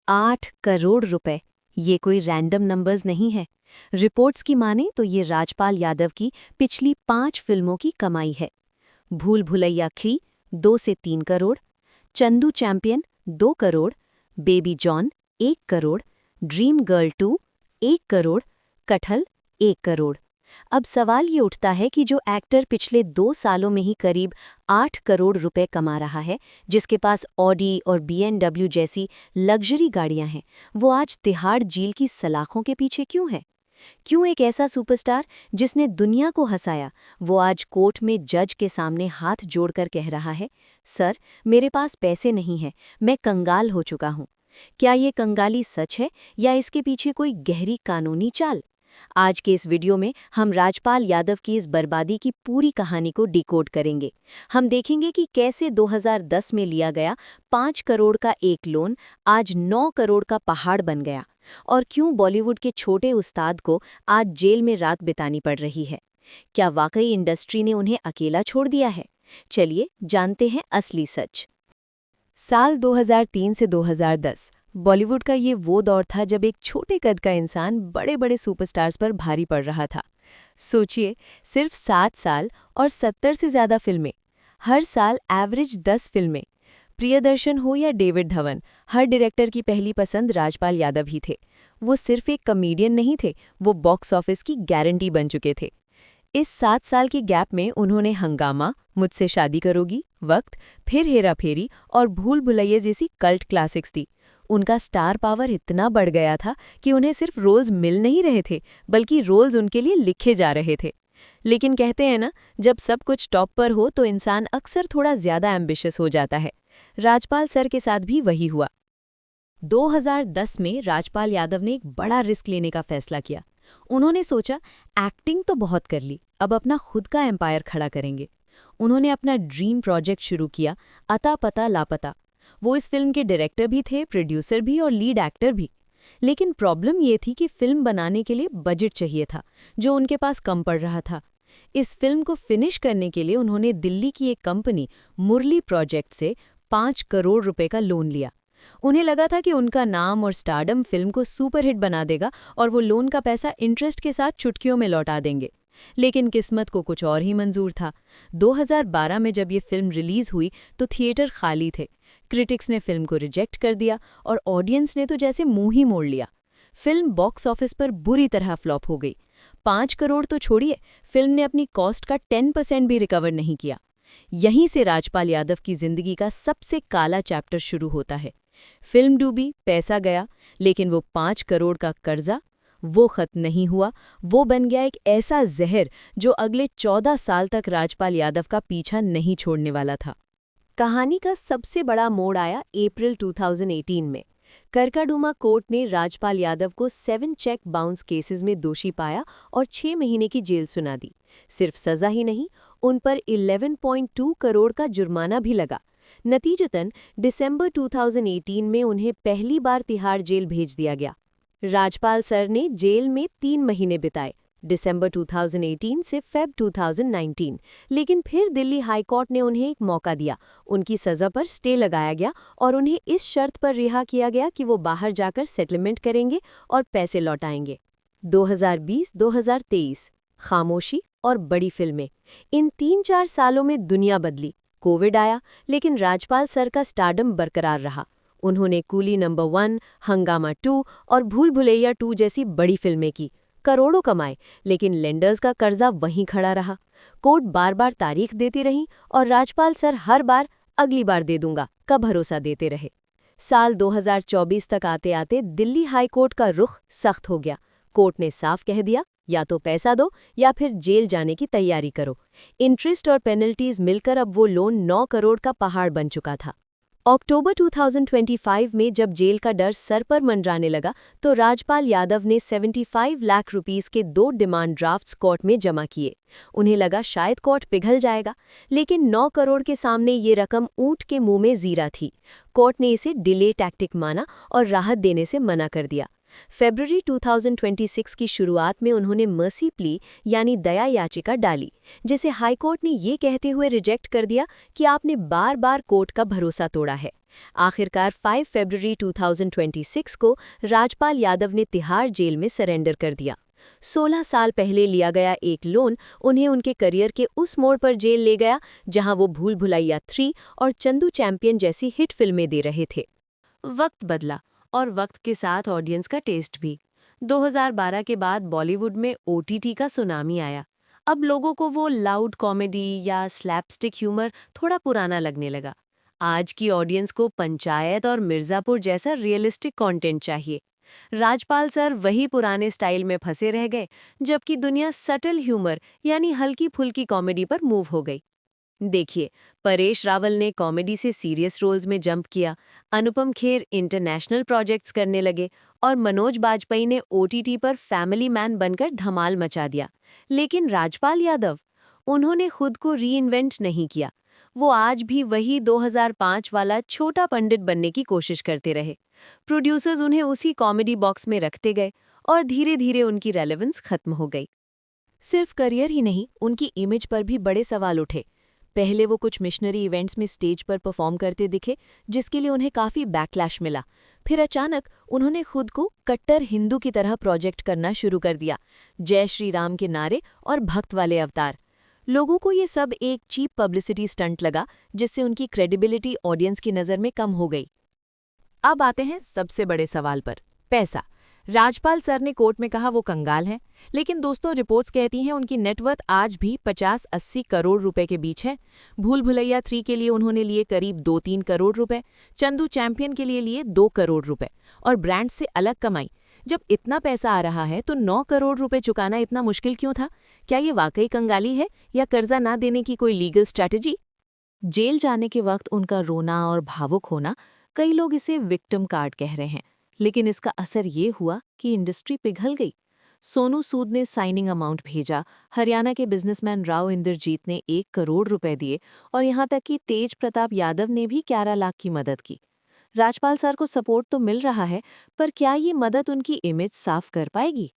8 करोड़ रुपए। ये कोई रैंडम नंबर्स नहीं है। रिपोर्ट्स की माने तो ये राजपाल यादव की पिछली 5 फिल्मों की कमाई है। भूल भुलैया 3 2 से 3 crore, Chandu champion 2 crore, baby John 1 crore, dream girl 2 1 crore, कटहल 1 करोड़। अब सवाल ये उठता है कि जो एक्टर पिछले 2 सालों में ही करीब 8 करोड़ रुपए कमा रहा है, जिसके पास ऑडी और BMW जैसी लग्जरी गाड़ियां हैं, वो आज तिहाड़ जेल की सलाखों के पीछे क्यों है? क्यों एक ऐसा सुपरस्टार जिसने दुनिया को हंसाया, वो आज कोर्ट में जज के सामने हाथ जोड़कर कह रहा है, सर मेरे पास पैसे नहीं हैं, मैं कंगाल हो चुका हूं। क्या ये कंगाली सच है या इसके पीछे कोई गहरी कानूनी चाल? आज के इस वीडियो में हम राजपाल यादव की इस बर्बादी की पूरी कहानी को डिकोड करेंगे। हम देखेंगे कि कैसे 2010 में लिया गया 5 करोड़ का एक लोन आज 9 करोड़ का पहाड़ बन गया, और क्यों बॉलीवुड के छोटे उस्ताद को आज जेल में रात बितानी पड़ रही है। क्या वाकई इंडस्ट्री ने उन्हें अकेला छोड़ दिया है? चलिए जानते हैं असली सच। साल 2003 से 2010 बॉलीवुड का ये वो दौर था जब एक छोटे कद का इंसान बड़े बड़े सुपरस्टार्स पर भारी पड़ रहा था। सोचिए, सिर्फ 7 साल और 70 से ज़्यादा फिल्में, हर साल एवरेज 10 फिल्में। प्रियदर्शन हो या डेविड धवन, हर डायरेक्टर की पहली पसंद राजपाल यादव ही थे। वो सिर्फ एक कॉमेडियन नहीं थे, वो बॉक्स ऑफिस की गारंटी बन चुके थे। इस 7 साल के गैप में उन्होंने हंगामा, मुझसे शादी करोगी, वक्त, फिर हेरा फेरी और भूल भुलैया जैसी कल्ट क्लासिक्स दी। उनका स्टार पावर इतना बढ़ गया था कि उन्हें सिर्फ रोल्स मिल नहीं रहे थे, बल्कि रोल्स उनके लिए लिखे जा रहे थे। लेकिन कहते हैं ना, जब सब कुछ टॉप पर हो तो इंसान अक्सर थोड़ा ज्यादा एम्बिशियस हो जाता है। राजपाल सर के साथ भी वही हुआ। 2010 में राजपाल यादव ने एक बड़ा रिस्क लेने का फैसला किया। उन्होंने सोचा, एक्टिंग तो बहुत कर ली, अब अपना खुद का एम्पायर खड़ा करेंगे। उन्होंने अपना ड्रीम प्रोजेक्ट शुरू किया, अता पता लापता। वो इस फिल्म के डायरेक्टर भी थे, प्रोड्यूसर भी और लीड एक्टर भी। लेकिन प्रॉब्लम ये थी कि फिल्म बनाने के लिए बजट चाहिए था, जो उनके पास कम पड़ रहा था। इस फिल्म को फिनिश करने के लिए उन्होंने दिल्ली की एक कंपनी मुरली प्रोजेक्ट से 5 करोड़ रुपए का लोन लिया। उन्हें लगा था कि उनका नाम और स्टारडम फिल्म को सुपरहिट बना देगा और वो लोन का पैसा इंटरेस्ट के साथ चुटकियों में लौटा देंगे। लेकिन किस्मत को कुछ और ही मंजूर था। 2012 में जब ये फिल्म रिलीज हुई तो थिएटर खाली थे। क्रिटिक्स ने फिल्म को रिजेक्ट कर दिया और ऑडियंस ने तो जैसे मुंह ही मोड़ लिया। फिल्म बॉक्स ऑफिस पर बुरी तरह फ्लॉप हो गई। 5 करोड़ तो छोड़िए, फिल्म ने अपनी कॉस्ट का 10% भी रिकवर नहीं किया। यहीं से राजपाल यादव की जिंदगी का सबसे काला चैप्टर शुरू होता है। फिल्म डूबी, पैसा गया, लेकिन वो 5 करोड़ का कर्जा, वो खत्म नहीं हुआ। वो बन गया एक ऐसा जहर जो अगले 14 साल तक राजपाल यादव का पीछा नहीं छोड़ने वाला था। कहानी का सबसे बड़ा मोड़ आया अप्रैल 2018 में। करकाडूमा कोर्ट ने राजपाल यादव को 7 चेक बाउंस केसेस में दोषी पाया और 6 महीने की जेल सुना दी। सिर्फ सजा ही नहीं, उन पर 11.2 करोड़ का जुर्माना भी लगा। नतीजतन दिसंबर 2018 में उन्हें पहली बार तिहाड़ जेल भेज दिया गया। राजपाल सर ने जेल में 3 महीने बिताए, दिसंबर 2018 से फेब 2019। लेकिन फिर दिल्ली हाई कोर्ट ने उन्हें एक मौका दिया। उनकी सज़ा पर स्टे लगाया गया और उन्हें इस शर्त पर रिहा किया गया कि वो बाहर जाकर सेटलमेंट करेंगे और पैसे लौटाएंगे। 2020-2023 खामोशी और बड़ी फिल्में। इन 3-4 सालों में दुनिया बदली। कोविड आया, लेकिन राजपाल सर का स्टारडम बरकरार रहा। उन्होंने कूली नंबर 1, हंगामा 2 और भूल भुलैया 2 जैसी बड़ी फिल्में की, करोड़ों कमाए, लेकिन लेंडर्स का कर्जा वहीं खड़ा रहा। कोर्ट बार बार तारीख देती रही और राजपाल सर हर बार अगली बार दे दूंगा का भरोसा देते रहे। साल 2024 तक आते आते दिल्ली हाई कोर्ट का रुख सख्त हो गया। कोर्ट ने साफ कह दिया, या तो पैसा दो या फिर जेल जाने की तैयारी करो। इंटरेस्ट और पेनल्टीज मिलकर अब वो लोन 9 करोड़ का पहाड़ बन चुका था। अक्टूबर 2025 में जब जेल का डर सर पर मंडराने लगा तो राजपाल यादव ने 75 लाख रुपीस के 2 डिमांड ड्राफ्ट्स कोर्ट में जमा किए। उन्हें लगा शायद कोर्ट पिघल जाएगा, लेकिन 9 करोड़ के सामने ये रकम ऊंट के मुंह में जीरा थी। कोर्ट ने इसे डिले टैक्टिक माना और राहत देने से मना कर दिया। फरवरी 2026 की शुरुआत में उन्होंने मर्सी प्ली यानी दया याचिका डाली, जिसे हाईकोर्ट ने ये कहते हुए रिजेक्ट कर दिया कि आपने बार बार कोर्ट का भरोसा तोड़ा है। आखिरकार 5 फरवरी 2026 को राजपाल यादव ने तिहाड़ जेल में सरेंडर कर दिया। 16 साल पहले लिया गया एक लोन उन्हें उनके करियर के उस मोड़ पर जेल ले गया जहां वो भूल भुलैया 3 और चंदू चैंपियन जैसी हिट फिल्में दे रहे थे। वक्त बदला और वक्त के साथ ऑडियंस का टेस्ट भी। 2012 के बाद बॉलीवुड में ओटीटी का सुनामी आया। अब लोगों को वो लाउड कॉमेडी या स्लैपस्टिक ह्यूमर थोड़ा पुराना लगने लगा। आज की ऑडियंस को पंचायत और मिर्जापुर जैसा रियलिस्टिक कंटेंट चाहिए। राजपाल सर वही पुराने स्टाइल में फंसे रह गए, जबकि दुनिया सटल ह्यूमर यानी हल्की फुल्की कॉमेडी पर मूव हो गई। देखिए, परेश रावल ने कॉमेडी से सीरियस रोल्स में जंप किया, अनुपम खेर इंटरनेशनल प्रोजेक्ट्स करने लगे और मनोज बाजपेयी ने ओटीटी पर फैमिली मैन बनकर धमाल मचा दिया। लेकिन राजपाल यादव, उन्होंने खुद को रीइन्वेंट नहीं किया। वो आज भी वही 2005 वाला छोटा पंडित बनने की कोशिश करते रहे। प्रोड्यूसर्स उन्हें उसी कॉमेडी बॉक्स में रखते गए और धीरे धीरे उनकी रेलेवेंस खत्म हो गई। सिर्फ करियर ही नहीं, उनकी इमेज पर भी बड़े सवाल उठे। पहले वो कुछ मिशनरी इवेंट्स में स्टेज पर परफॉर्म करते दिखे, जिसके लिए उन्हें काफ़ी बैकलैश मिला। फिर अचानक उन्होंने खुद को कट्टर हिंदू की तरह प्रोजेक्ट करना शुरू कर दिया, जय श्री राम के नारे और भक्त वाले अवतार। लोगों को ये सब एक चीप पब्लिसिटी स्टंट लगा, जिससे उनकी क्रेडिबिलिटी ऑडियंस की नज़र में कम हो गई। अब आते हैं सबसे बड़े सवाल पर, पैसा। राजपाल सर ने कोर्ट में कहा वो कंगाल हैं, लेकिन दोस्तों रिपोर्ट्स कहती हैं उनकी नेटवर्थ आज भी 50-80 करोड़ रुपए के बीच है। भूल भुलैया 3 के लिए उन्होंने लिए करीब 2-3 करोड़ रुपए, चंदू चैंपियन के लिए 2 करोड़ रुपए और ब्रांड से अलग कमाई। जब इतना पैसा आ रहा है तो 9 करोड़ रुपए चुकाना इतना मुश्किल क्यों था? क्या ये वाकई कंगाली है या कर्जा ना देने की कोई लीगल स्ट्रैटेजी? जेल जाने के वक्त उनका रोना और भावुक होना, कई लोग इसे विक्टिम कार्ड कह रहे हैं, लेकिन इसका असर ये हुआ कि इंडस्ट्री पिघल गई। सोनू सूद ने साइनिंग अमाउंट भेजा, हरियाणा के बिजनेसमैन राव इंद्रजीत ने 1 करोड़ रुपए दिए और यहाँ तक कि तेज प्रताप यादव ने भी 11 लाख की मदद की। राजपाल सर को सपोर्ट तो मिल रहा है, पर क्या ये मदद उनकी इमेज साफ कर पाएगी?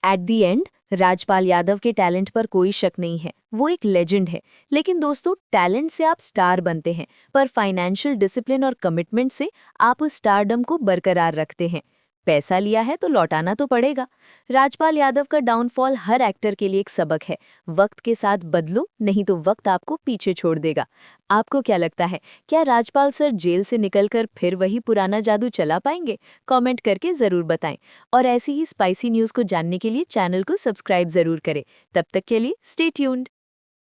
At the and, Rajpal Yadav के टैलेंट पर कोई शक नहीं है, वो एक लेजेंड है। लेकिन दोस्तों, टैलेंट से आप स्टार बनते हैं, पर फाइनेंशियल डिसिप्लिन और कमिटमेंट से आप उस स्टारडम को बरकरार रखते हैं। पैसा लिया है तो लौटाना तो पड़ेगा। राजपाल यादव का डाउनफॉल हर एक्टर के लिए एक सबक है। वक्त के साथ बदलो, नहीं तो वक्त आपको पीछे छोड़ देगा। आपको क्या लगता है, क्या राजपाल सर जेल से निकलकर फिर वही पुराना जादू चला पाएंगे? कमेंट करके ज़रूर बताएं। और ऐसी ही स्पाइसी न्यूज़ को जानने के लिए चैनल को सब्सक्राइब ज़रूर करें। तब तक के लिए स्टे ट्यून्ड।